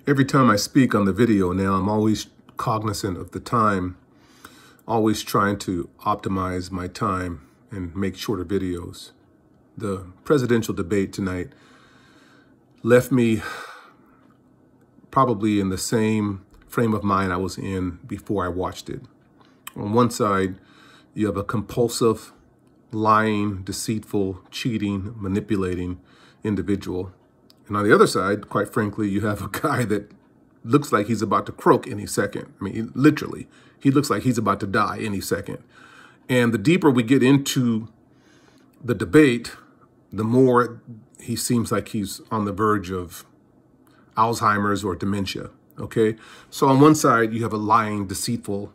Every time I speak on the video now, I'm always cognizant of the time, always trying to optimize my time and make shorter videos. The presidential debate tonight left me probably in the same frame of mind I was in before I watched it. On one side, you have a compulsive, lying, deceitful, cheating, manipulating individual. And on the other side, quite frankly, you have a guy that looks like he's about to croak any second. I mean, literally, he looks like he's about to die any second. And the deeper we get into the debate, the more he seems like he's on the verge of Alzheimer's or dementia, okay? So on one side, you have a lying, deceitful,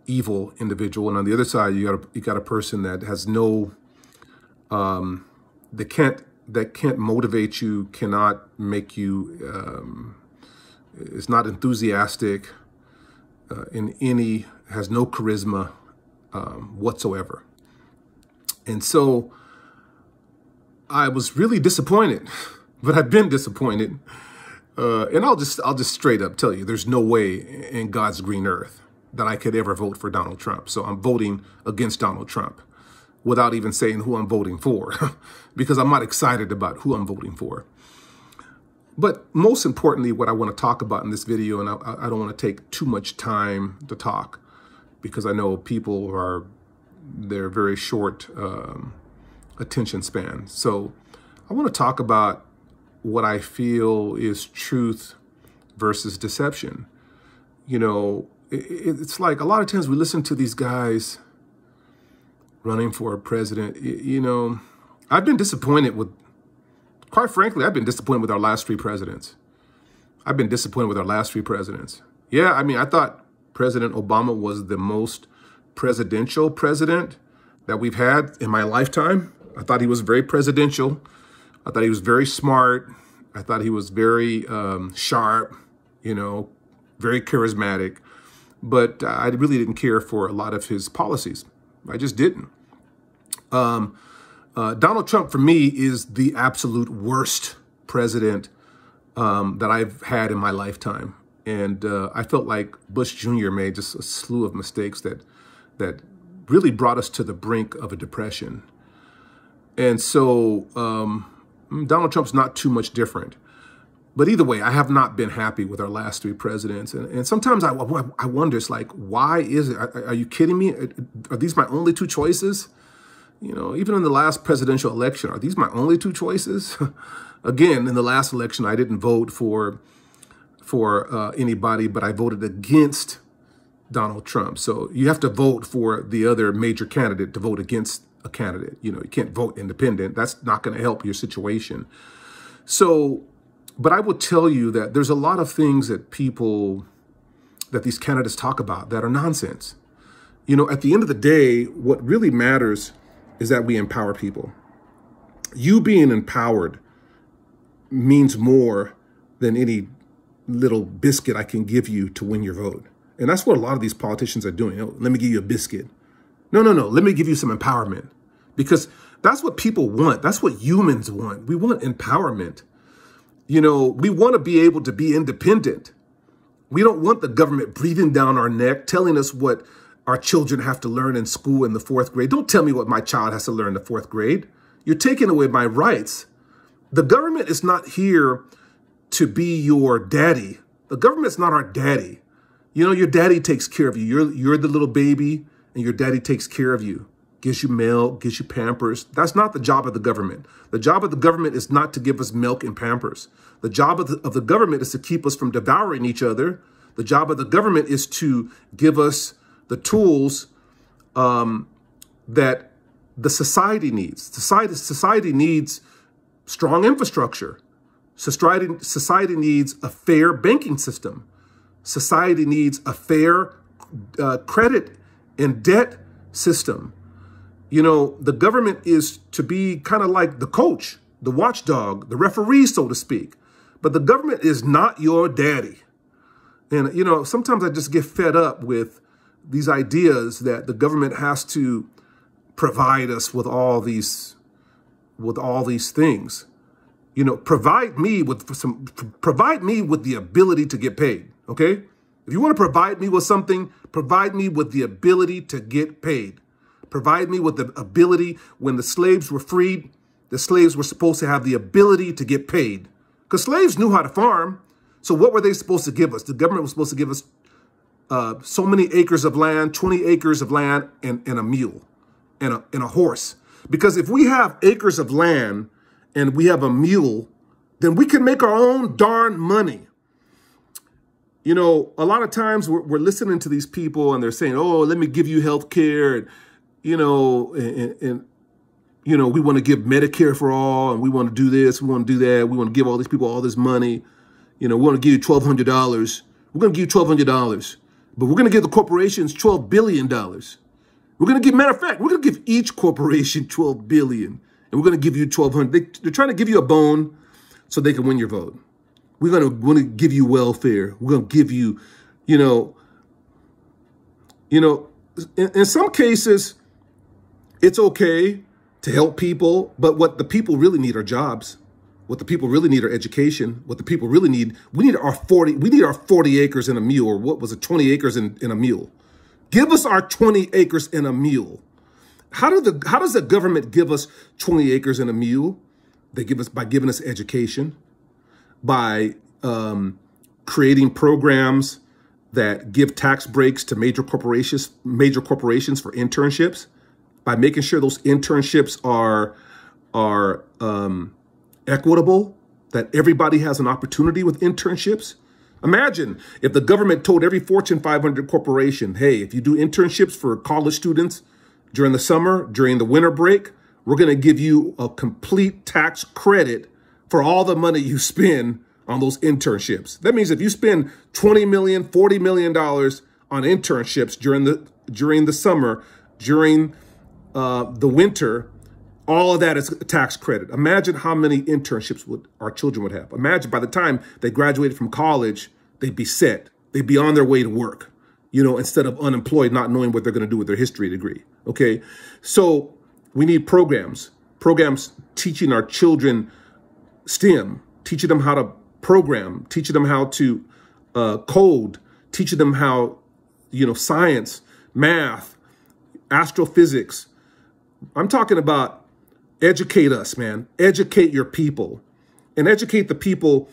evil individual. And on the other side, you got a person that has no, that can't motivate you, cannot make you, is not enthusiastic has no charisma whatsoever. And so I was really disappointed, but I've been disappointed. And I'll just straight up tell you, there's no way in God's green earth that I could ever vote for Donald Trump. So I'm voting against Donald Trump without even saying who I'm voting for, because I'm not excited about who I'm voting for. But most importantly, what I want to talk about in this video, and I don't want to take too much time to talk, because I know people they're very short attention span. So I want to talk about what I feel is truth versus deception. You know, it's like a lot of times we listen to these guys running for a president. You know, I've been disappointed with, quite frankly, I've been disappointed with our last three presidents. I've been disappointed with our last three presidents. Yeah, I mean, I thought President Obama was the most presidential president that we've had in my lifetime. I thought he was very presidential. I thought he was very smart. I thought he was very sharp, you know, very charismatic. But I really didn't care for a lot of his policies. I just didn't. Donald Trump, for me, is the absolute worst president that I've had in my lifetime. And I felt like Bush Jr. made just a slew of mistakes that really brought us to the brink of a depression. And so Donald Trump's not too much different. But either way, I have not been happy with our last three presidents. And sometimes I wonder, it's like, why is it? Are you kidding me? Are these my only two choices? You know, even in the last presidential election, are these my only two choices? Again, in the last election, I didn't vote for anybody, but I voted against Donald Trump. So you have to vote for the other major candidate to vote against a candidate. You know, you can't vote independent. That's not going to help your situation. So, but I will tell you that there's a lot of things that these candidates talk about that are nonsense. You know, at the end of the day, what really matters is that we empower people. You being empowered means more than any little biscuit I can give you to win your vote. And that's what a lot of these politicians are doing. Oh, let me give you a biscuit. No. Let me give you some empowerment, because that's what people want. That's what humans want. We want empowerment. You know, we want to be able to be independent. We don't want the government breathing down our neck, telling us what our children have to learn in school in the 4th grade. Don't tell me what my child has to learn in the 4th grade. You're taking away my rights. The government is not here to be your daddy. The government's not our daddy. You know, your daddy takes care of you. You're the little baby, and your daddy takes care of you. Gives you milk, gives you Pampers. That's not the job of the government. The job of the government is not to give us milk and Pampers. The job of the government is to keep us from devouring each other. The job of the government is to give us the tools that the society needs. Society needs strong infrastructure. Society needs a fair banking system. Society needs a fair credit and debt system. You know, the government is to be kind of like the coach, the watchdog, the referee, so to speak. But the government is not your daddy. And, you know, sometimes I just get fed up with these ideas that the government has to provide us with all these things. You know, provide me with the ability to get paid. Okay. If you want to provide me with something, provide me with the ability to get paid. Provide me with the ability. When the slaves were freed, the slaves were supposed to have the ability to get paid, because slaves knew how to farm. So what were they supposed to give us? The government was supposed to give us so many acres of land, 20 acres of land, and a mule and a horse. Because if we have acres of land and we have a mule, then we can make our own darn money. You know, a lot of times we're listening to these people and they're saying, oh, let me give you health care. And, you know, you know, we want to give Medicare for all, and we want to do this, we want to do that. We want to give all these people all this money. You know, we want to give you $1,200. We're going to give you $1,200, but we're going to give the corporations $12 billion. We're going to give, matter of fact, we're going to give each corporation $12 billion, and we're going to give you $1,200. They're trying to give you a bone so they can win your vote. We're going to give you welfare. We're going to give you, you know, in some cases, it's okay to help people, but what the people really need are jobs. What the people really need are education. What the people really need, we need our 40 acres and a mule, or what was it, 20 acres in a mule. Give us our 20 acres and a mule. How does the government give us 20 acres and a mule? They give us by giving us education, by creating programs that give tax breaks to major corporations for internships, by making sure those internships are equitable, that everybody has an opportunity with internships. Imagine if the government told every Fortune 500 corporation, hey, if you do internships for college students during the summer, during the winter break, we're going to give you a complete tax credit for all the money you spend on those internships. That means if you spend $20 million, $40 million on internships during the summer, during the winter, all of that is a tax credit. Imagine how many internships our children would have. Imagine by the time they graduated from college, they'd be set. They'd be on their way to work, you know, instead of unemployed, not knowing what they're going to do with their history degree. Okay. So we need programs teaching our children STEM, teaching them how to program, teaching them how to code, teaching them how, you know, science, math, astrophysics. I'm talking about educate us, man. Educate your people and educate the people.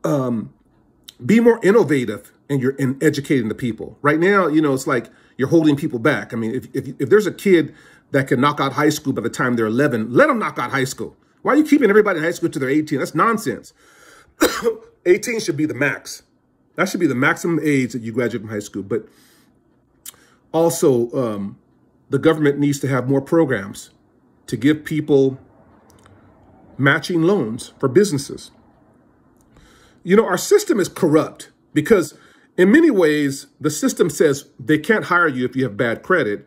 Be more innovative in educating the people. Right now, you know, it's like you're holding people back. I mean, if there's a kid that can knock out high school by the time they're 11, let them knock out high school. Why are you keeping everybody in high school till they're 18? That's nonsense. 18 should be the max. That should be the maximum age that you graduate from high school. But also, the government needs to have more programs to give people matching loans for businesses. You know, our system is corrupt because in many ways, the system says they can't hire you if you have bad credit.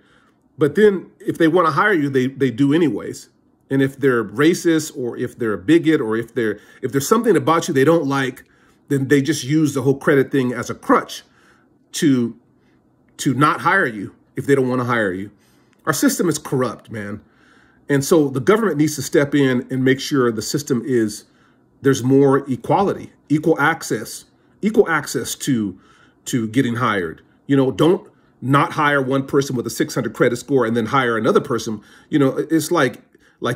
But then if they want to hire you, they do anyways. And if they're racist or if they're a bigot or if there's something about you they don't like, then they just use the whole credit thing as a crutch to not hire you if they don't want to hire you. Our system is corrupt, man. And so the government needs to step in and make sure the system there's more equality, equal access to getting hired. You know, don't not hire one person with a 600 credit score and then hire another person. You know, it's like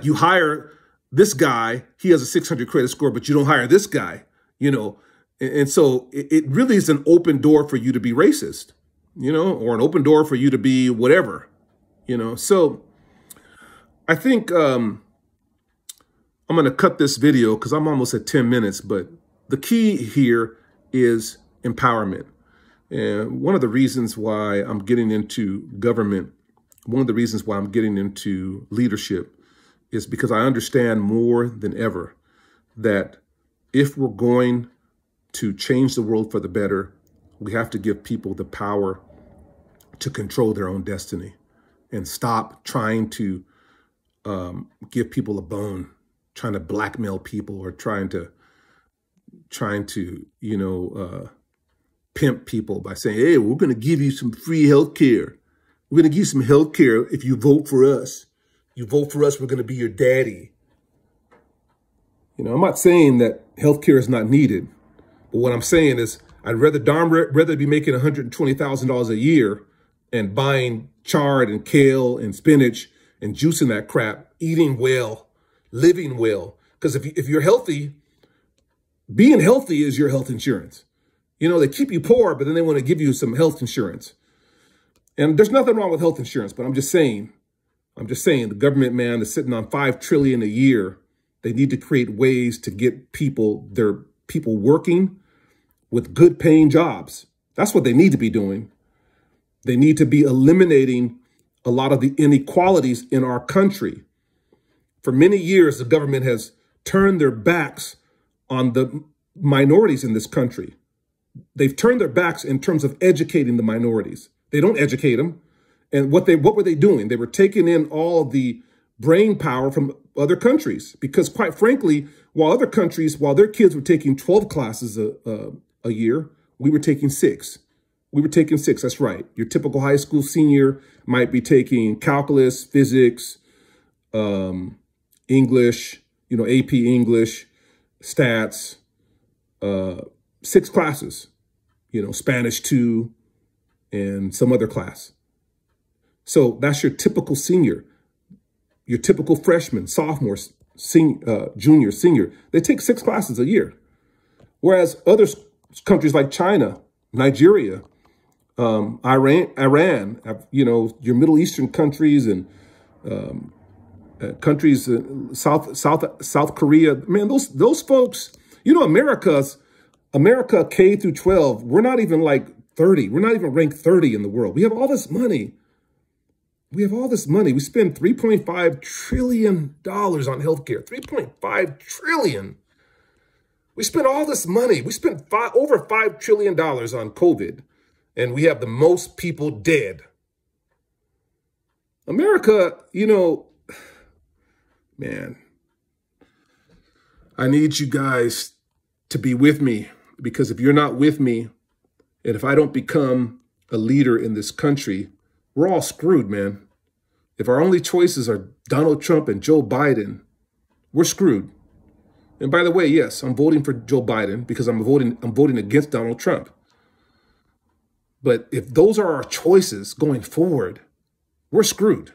you hire this guy, he has a 600 credit score, but you don't hire this guy, you know. And so it really is an open door for you to be racist, you know, or an open door for you to be whatever, you know. So I think I'm going to cut this video because I'm almost at 10 minutes. But the key here is empowerment. And one of the reasons why I'm getting into government, one of the reasons why I'm getting into leadership is because I understand more than ever that if we're going to change the world for the better, we have to give people the power to control their own destiny and stop trying to give people a bone, trying to blackmail people or trying to, you know, pimp people by saying, hey, we're going to give you some free health care. We're going to give you some health care if you vote for us. You vote for us, we're going to be your daddy. I'm not saying that healthcare is not needed, but what I'm saying is I'd rather be making $120,000 a year and buying chard and kale and spinach and juicing that crap, eating well, living well. Because if you're healthy, being healthy is your health insurance. They keep you poor, but then they want to give you some health insurance. And there's nothing wrong with health insurance, but I'm just saying the government, man, is sitting on $5 trillion a year. They need to create ways to get people working with good paying jobs. That's what they need to be doing. They need to be eliminating a lot of the inequalities in our country. For many years, the government has turned their backs on the minorities in this country. They've turned their backs in terms of educating the minorities. They don't educate them. And what were they doing? They were taking in all the brain power from other countries, because quite frankly, while their kids were taking 12 classes a year, we were taking 6. We were taking 6. That's right. Your typical high school senior might be taking calculus, physics, English, AP English, stats, 6 classes, Spanish 2 and some other class. So that's your typical senior. Your typical freshman, sophomore, junior, senior, they take 6 classes a year. Whereas other countries like China, Nigeria, Iran, your Middle Eastern countries and countries, South Korea, man, those folks, America K through 12, we're not even like 30. We're not even ranked 30 in the world. We have all this money. We spend $3.5 trillion on healthcare. $3.5 trillion. We spend all this money. We spent over $5 trillion on COVID, and we have the most people dead. America, man, I need you guys to be with me, because if you're not with me, and if I don't become a leader in this country, we're all screwed, man. If our only choices are Donald Trump and Joe Biden, we're screwed. And by the way, yes, I'm voting for Joe Biden because I'm voting against Donald Trump. But if those are our choices going forward, we're screwed.